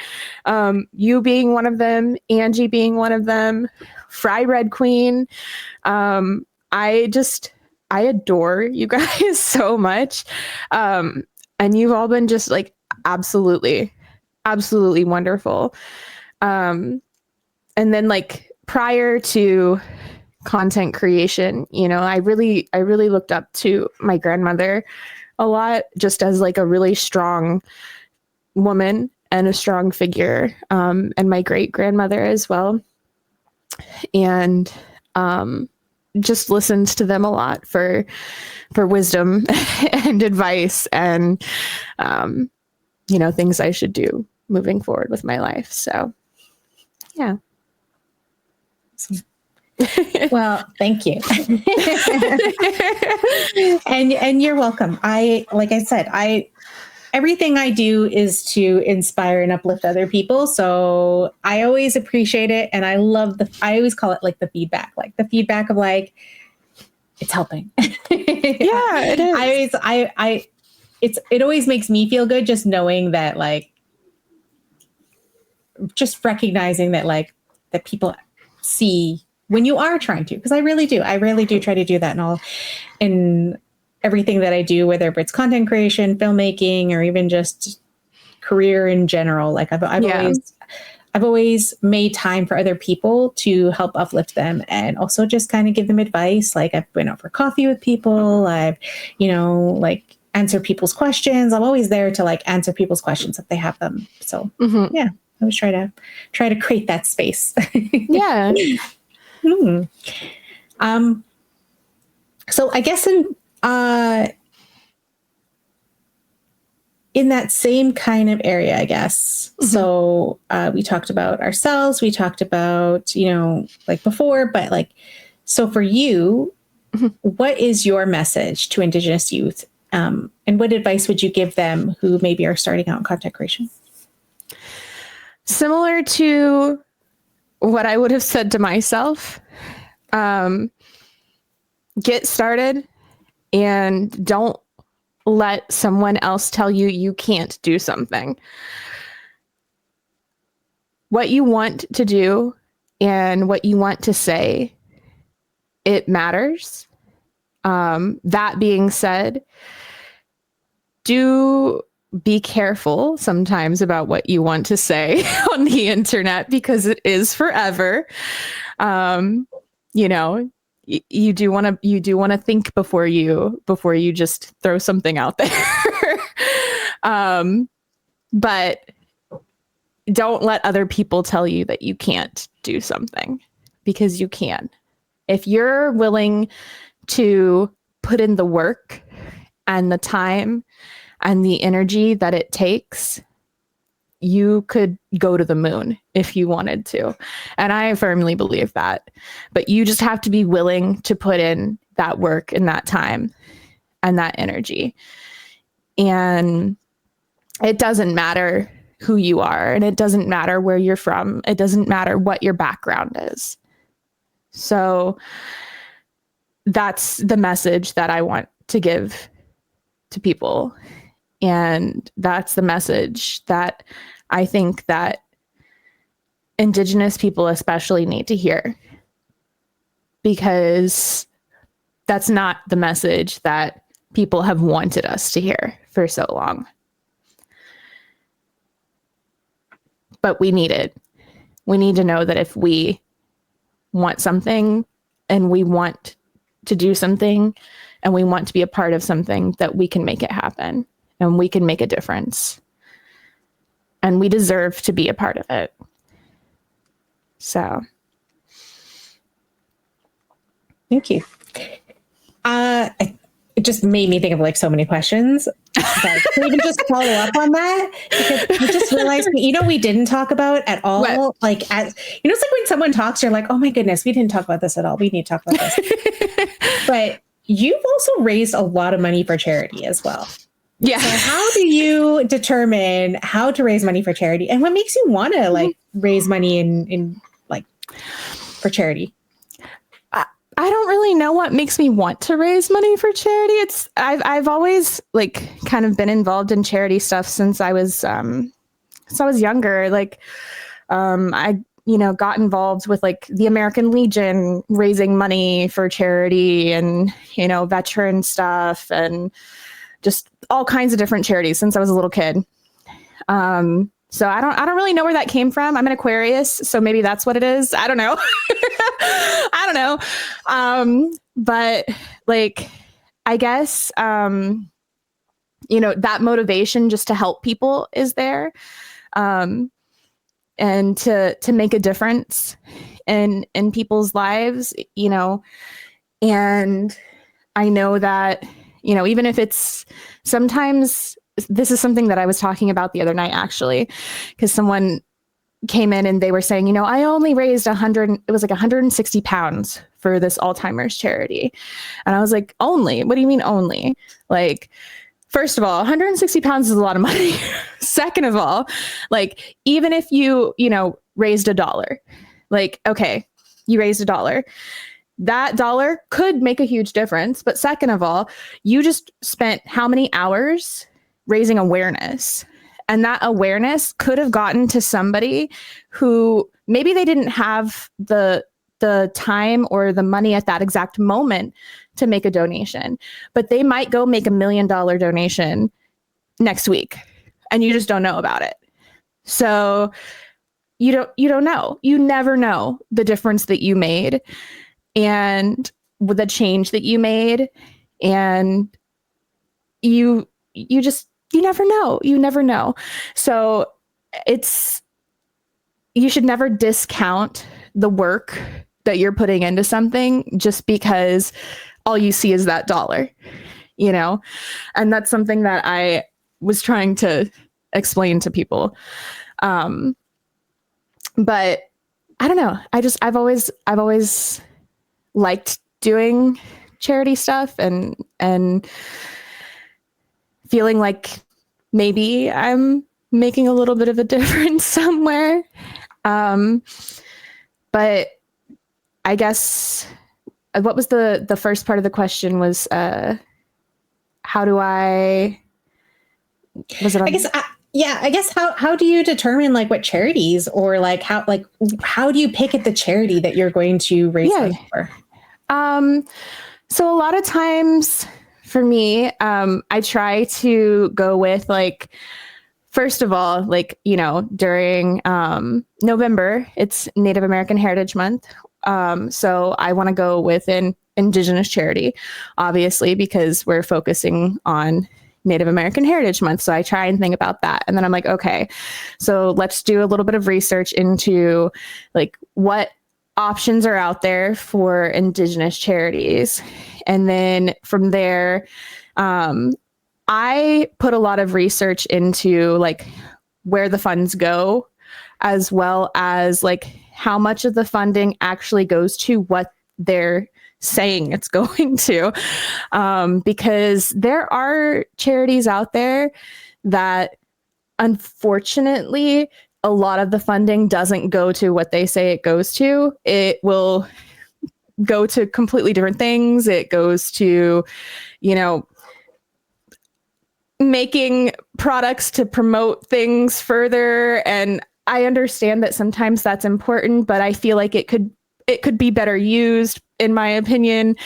You being one of them, Angie being one of them, Fry Red Queen. I adore you guys so much. And you've all been just like absolutely wonderful. And then like prior to content creation, I really looked up to my grandmother a lot, just as like a really strong woman and a strong figure, and my great grandmother as well. And just listened to them a lot for wisdom and advice and things I should do moving forward with my life. So yeah. Well, thank you. and you're welcome. Like I said, everything I do is to inspire and uplift other people. So I always appreciate it. And I love I always call it like the feedback of like, it's helping. Yeah, it is. It always makes me feel good just knowing that, like, just recognizing that, like, that people see when you are trying to, because I really do try to do that in everything that I do, whether it's content creation, filmmaking, or even just career in general. Like I've always made time for other people to help uplift them and also just kind of give them advice. Like I've been out for coffee with people. I've, like answer people's questions. I'm always there to like answer people's questions if they have them. So yeah, I always try to create that space. Yeah. So I guess in that same kind of area, I guess. So we talked about ourselves, we talked about, like before, but like, so for you, what is your message to Indigenous youth? And what advice would you give them who maybe are starting out in content creation? Similar to what I would have said to myself, get started and don't let someone else tell you you can't do something. What you want to do and what you want to say, it matters. That being said, do be careful sometimes about what you want to say on the internet because it is forever. You do want to think before you just throw something out there. But don't let other people tell you that you can't do something, because you can. If you're willing to put in the work and the time and the energy that it takes, you could go to the moon if you wanted to. And I firmly believe that. But you just have to be willing to put in that work and that time and that energy. And it doesn't matter who you are, and it doesn't matter where you're from. It doesn't matter what your background is. So that's the message that I want to give to people. And that's the message that I think that Indigenous people especially need to hear, because that's not the message that people have wanted us to hear for so long. But we need it. We need to know that if we want something and we want to do something and we want to be a part of something, that we can make it happen and we can make a difference. And we deserve to be a part of it. So. Thank you. It just made me think of like so many questions. But can we even just follow up on that? Because I just realized, we didn't talk about at all. What? Like, it's like when someone talks, you're like, oh my goodness, we didn't talk about this at all. We need to talk about this. But you've also raised a lot of money for charity as well. Yeah. So how do you determine how to raise money for charity, and what makes you want to like raise money in like for charity? I don't really know what makes me want to raise money for charity. I've always like kind of been involved in charity stuff since I was younger. Like I got involved with like the American Legion, raising money for charity, and veteran stuff, and just all kinds of different charities since I was a little kid. So I don't really know where that came from. I'm an Aquarius, so maybe that's what it is. I don't know. I don't know. But like, I guess, that motivation just to help people is there. And to make a difference in people's lives, and I know that, even if it's sometimes, this is something that I was talking about the other night, actually, because someone came in and they were saying, I only raised 100, it was like 160 pounds for this Alzheimer's charity. And I was like, only? What do you mean only? Like, first of all, 160 pounds is a lot of money. Second of all, like, even if you raised $1, like, okay, you raised $1, that dollar could make a huge difference. But second of all, you just spent how many hours raising awareness? And that awareness could have gotten to somebody who maybe they didn't have the time or the money at that exact moment to make a donation, but they might go make $1 million donation next week and you just don't know about it. So you don't know. You never know the difference that you made and with the change that you made. And you never know. You never know. So you should never discount the work that you're putting into something just because all you see is that dollar, and that's something that I was trying to explain to people. But I don't know. I've always liked doing charity stuff and feeling like maybe I'm making a little bit of a difference somewhere. But I guess what was the first part of the question was, how do I, was it on? I guess how do you determine like what charities or like how do you pick at the charity that you're going to raise funds for? So a lot of times for me, I try to go with like, first of all, like, during November, it's Native American Heritage Month. So I want to go with an Indigenous charity, obviously, because we're focusing on Native American Heritage Month. So I try and think about that. And then I'm like, okay, so let's do a little bit of research into like what options are out there for Indigenous charities. And then from there, I put a lot of research into like where the funds go, as well as like how much of the funding actually goes to what they're saying it's going to. Because there are charities out there that unfortunately a lot of the funding doesn't go to what they say it goes to. It will go to completely different things. It goes to, making products to promote things further. And I understand that sometimes that's important, but I feel like it could be better used, in my opinion.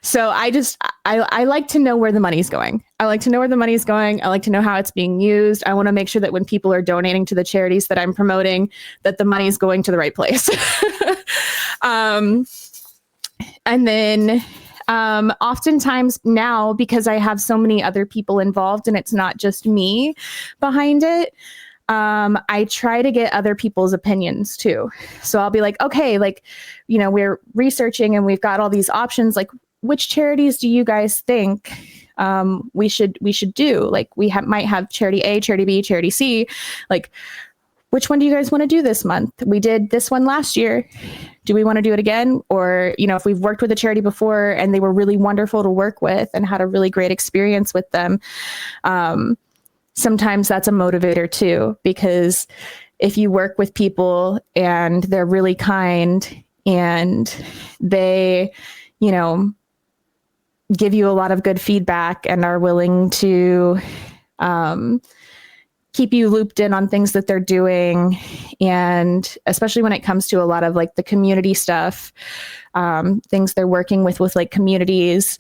So I like to know where the money's going. I like to know where the money's going. I like to know how it's being used. I want to make sure that when people are donating to the charities that I'm promoting, that the money's going to the right place. And then oftentimes now, because I have so many other people involved and it's not just me behind it, I try to get other people's opinions too. So I'll be like, okay, like, we're researching and we've got all these options. Like, which charities do you guys think we should do? Like, might have charity A, charity B, charity C. Like, which one do you guys want to do this month? We did this one last year. Do we want to do it again? Or, if we've worked with a charity before and they were really wonderful to work with and had a really great experience with them, sometimes that's a motivator too, because if you work with people and they're really kind and they, give you a lot of good feedback and are willing to, keep you looped in on things that they're doing. And especially when it comes to a lot of like the community stuff, things they're working with like communities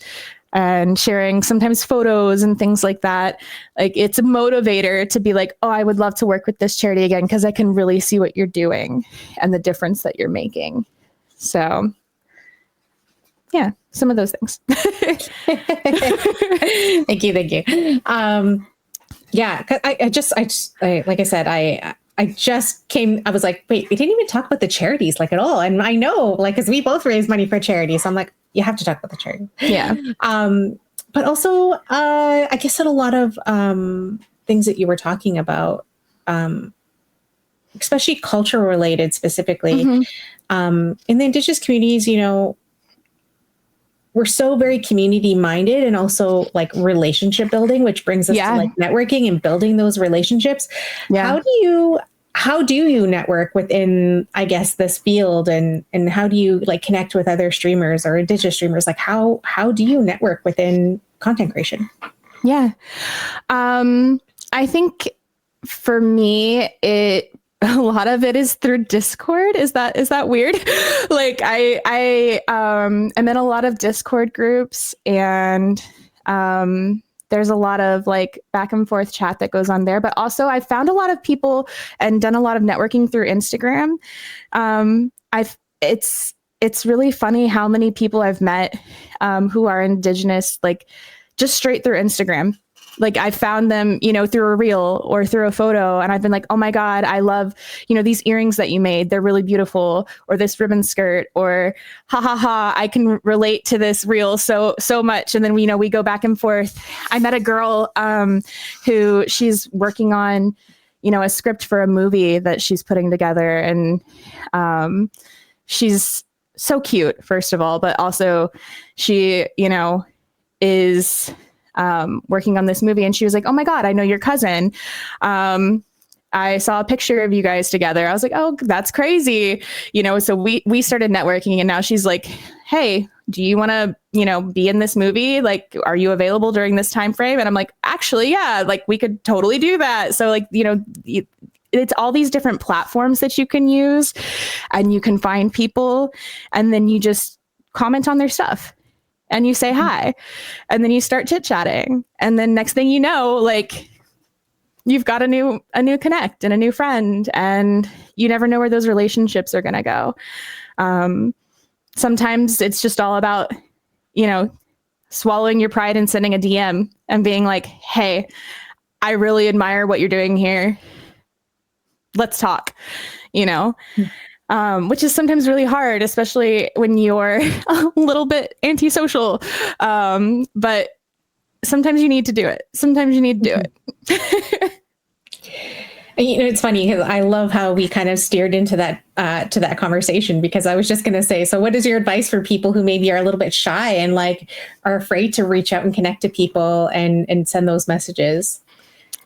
and sharing sometimes photos and things like that. Like, it's a motivator to be like, oh, I would love to work with this charity again, because I can really see what you're doing and the difference that you're making. So yeah, some of those things. Thank you. Yeah, I just like I said, I just came, I was like, wait, we didn't even talk about the charities like at all. And I know, like, because we both raise money for charities. So I'm like, you have to talk about the charity. Yeah. But also, I guess that a lot of things that you were talking about, especially culture related specifically. In the Indigenous communities, you know, we're so very community minded and also like relationship building, which brings us to like networking and building those relationships. How do you network within, I guess, this field, and how do you like connect with other streamers or Indigenous streamers? Like how do you network within content creation? Yeah. I think for me, a lot of it is through Discord. Is that weird? Like I am in a lot of Discord groups, and there's a lot of like back and forth chat that goes on there. But also I found a lot of people and done a lot of networking through Instagram. It's really funny how many people I've met who are Indigenous, like just straight through Instagram. Like I found them, you know, through a reel or through a photo, and I've been like, oh my God, I love, you know, these earrings that you made. They're really beautiful. Or this ribbon skirt, or I can relate to this reel so much. And then we go back and forth. I met a girl who she's working on, you know, a script for a movie that she's putting together, and she's so cute, first of all, but also she, you know, is working on this movie, and she was like, oh my God, I know your cousin. I saw a picture of you guys together. I was like, oh, that's crazy. You know, so we started networking, and now she's like, hey, do you want to, you know, be in this movie? Like, are you available during this time frame? And I'm like, actually, yeah, like we could totally do that. So like, you know, it's all these different platforms that you can use, and you can find people, and then you just comment on their stuff. And you say hi, and then you start chit chatting, and then next thing you know, like you've got a new connect and a new friend, and you never know where those relationships are going to go. Sometimes it's just all about, you know, swallowing your pride and sending a DM and being like, hey, I really admire what you're doing here. Let's talk, you know. Which is sometimes really hard, especially when you're a little bit antisocial. But sometimes you need to do it. You know, it's funny because I love how we kind of steered into that conversation, because I was just going to say, so what is your advice for people who maybe are a little bit shy and like are afraid to reach out and connect to people and send those messages?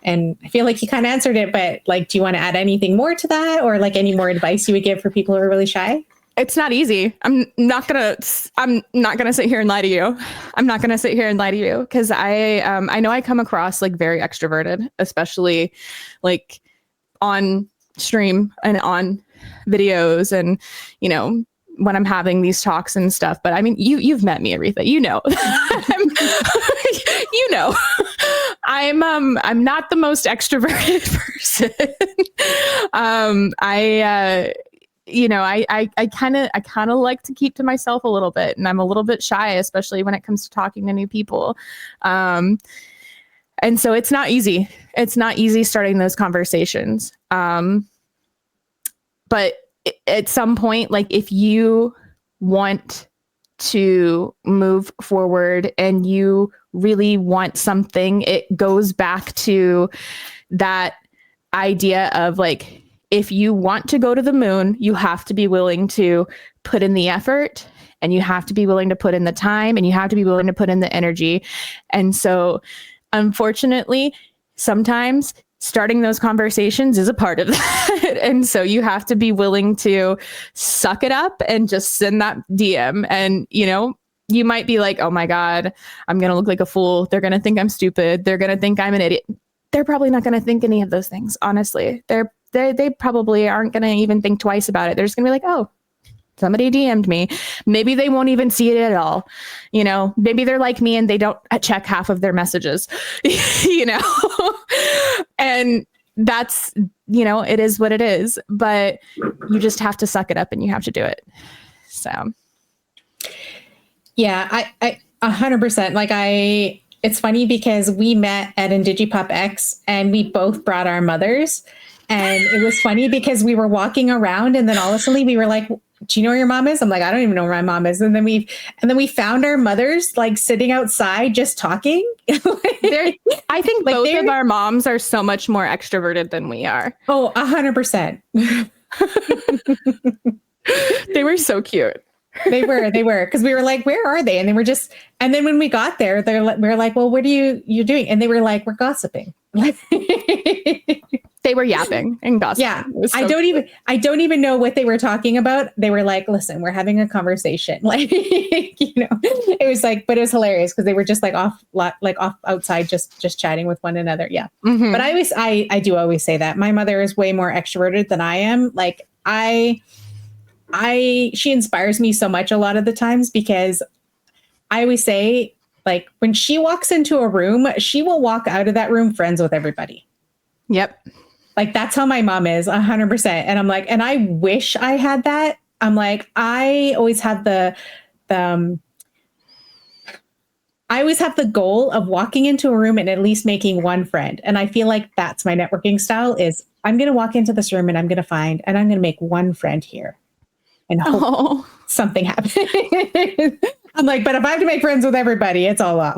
And I feel like you kind of answered it, but like, do you want to add anything more to that, or like any more advice you would give for people who are really shy? It's not easy. I'm not gonna sit here and lie to you. Because I know I come across like very extroverted, especially like on stream and on videos, and you know, when I'm having these talks and stuff. But I mean, you've met me, Aretha. You know, you know. I'm not the most extroverted person. I kind of like to keep to myself a little bit, and I'm a little bit shy, especially when it comes to talking to new people. And so it's not easy. It's not easy starting those conversations. But at some point, like if you want to move forward and you really want something, it goes back to that idea of like, if you want to go to the moon, you have to be willing to put in the effort, and you have to be willing to put in the time, and you have to be willing to put in the energy. And so unfortunately, sometimes starting those conversations is a part of that. And so you have to be willing to suck it up and just send that DM. And, you know, you might be like, oh my God, I'm going to look like a fool. They're going to think I'm stupid. They're going to think I'm an idiot. They're probably not going to think any of those things. Honestly, they probably aren't going to even think twice about it. They're just going to be like, oh, somebody DM'd me. Maybe they won't even see it at all. You know, maybe they're like me and they don't check half of their messages, you know, and that's, you know, it is what it is, but you just have to suck it up and you have to do it. So. Yeah, I 100%. Like it's funny because we met at Indigipop X and we both brought our mothers. And it was funny because we were walking around and then all of a sudden we were like, do you know where your mom is? I'm like, I don't even know where my mom is. And then we found our mothers like sitting outside just talking. I think like both of our moms are so much more extroverted than we are. Oh, 100%. They were so cute. They were, because we were like, where are they? And they were just, and then when we got there, we were like, well, what are you doing? And they were like, we're gossiping. They were yapping and gossiping. Yeah. I don't even know what they were talking about. They were like, listen, we're having a conversation. Like, it was like, but it was hilarious because they were just like off outside, just chatting with one another. Yeah. Mm-hmm. But I do always say that my mother is way more extroverted than I am. Like she inspires me so much a lot of the times because I always say, like, when she walks into a room, she will walk out of that room friends with everybody. Yep. Like, that's how my mom is 100%. And I'm like, and I wish I had that. I'm like, I always have the goal of walking into a room and at least making one friend. And I feel like that's my networking style is I'm going to walk into this room and I'm going to make one friend here. And hope something happens. I'm like, but if I have to make friends with everybody, it's all up.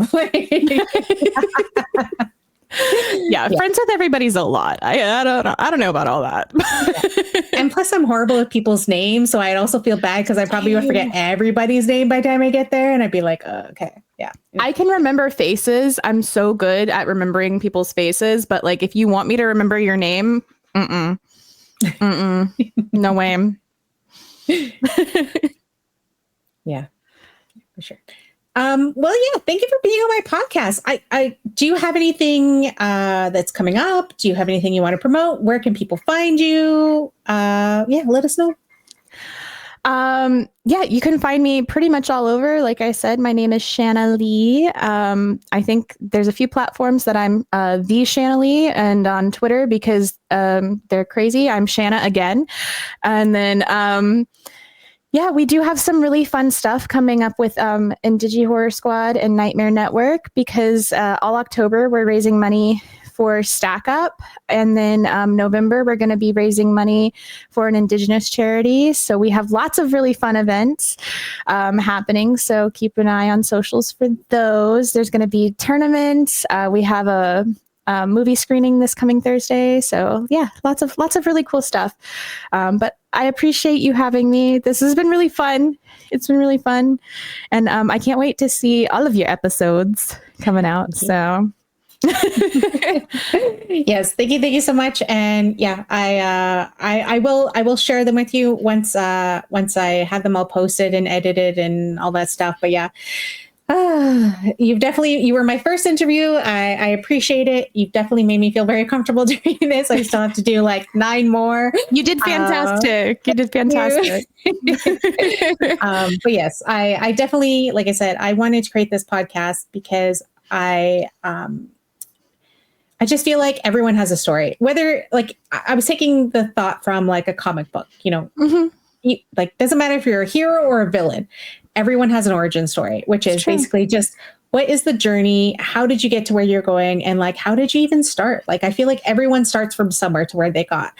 Yeah, friends with everybody's a lot. I don't know about all that. And plus, I'm horrible with people's names, so I'd also feel bad because I probably would forget everybody's name by the time I get there, and I'd be like, okay, yeah. I can remember faces. I'm so good at remembering people's faces, but like, if you want me to remember your name, no way. Yeah, for sure. Well, yeah, thank you for being on my podcast. I do you have anything that's coming up? Do you have anything you want to promote? Where can people find you? Yeah, let us know. Yeah, you can find me pretty much all over. Like I said, my name is Shana Leigh. I think there's a few platforms that I'm the Shana Leigh, and on Twitter because they're crazy. I'm Shana again. And then yeah, we do have some really fun stuff coming up with Indigi Horror Squad and Nightmare Network because all October we're raising money for Stack Up. And then November, we're going to be raising money for an Indigenous charity. So we have lots of really fun events happening. So keep an eye on socials for those. There's going to be tournaments. We have a movie screening this coming Thursday. So yeah, lots of really cool stuff. But I appreciate you having me. This has been really fun. It's been really fun. And I can't wait to see all of your episodes coming out. So yes, thank you so much. And yeah, I will share them with you once I have them all posted and edited and all that stuff. But yeah, you were my first interview. I appreciate it. You've definitely made me feel very comfortable doing this. I still have to do like 9 more. You did fantastic. You did fantastic. But yes, I definitely, like I said, I wanted to create this podcast because I just feel like everyone has a story. Whether like I was taking the thought from like a comic book, like doesn't matter if you're a hero or a villain. Everyone has an origin story, which is basically just what is the journey? How did you get to where you're going? And like, how did you even start? Like, I feel like everyone starts from somewhere to where they got.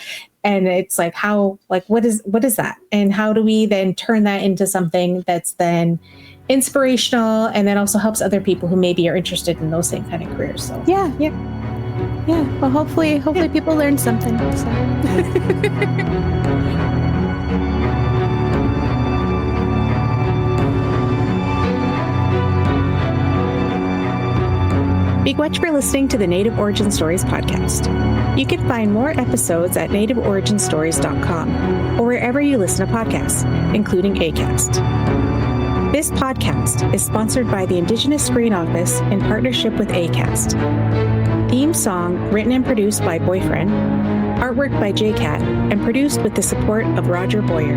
And it's like, what is that? And how do we then turn that into something that's then inspirational and then also helps other people who maybe are interested in those same kind of careers? So yeah. Well, hopefully people learn something. So. Miigwech for listening to the Native Origin Stories podcast. You can find more episodes at nativeoriginstories.com or wherever you listen to podcasts, including Jcast. This podcast is sponsored by the Indigenous Screen Office in partnership with Jcast. Theme song written and produced by Boyfriend, artwork by Jcast, and produced with the support of Roger Boyer.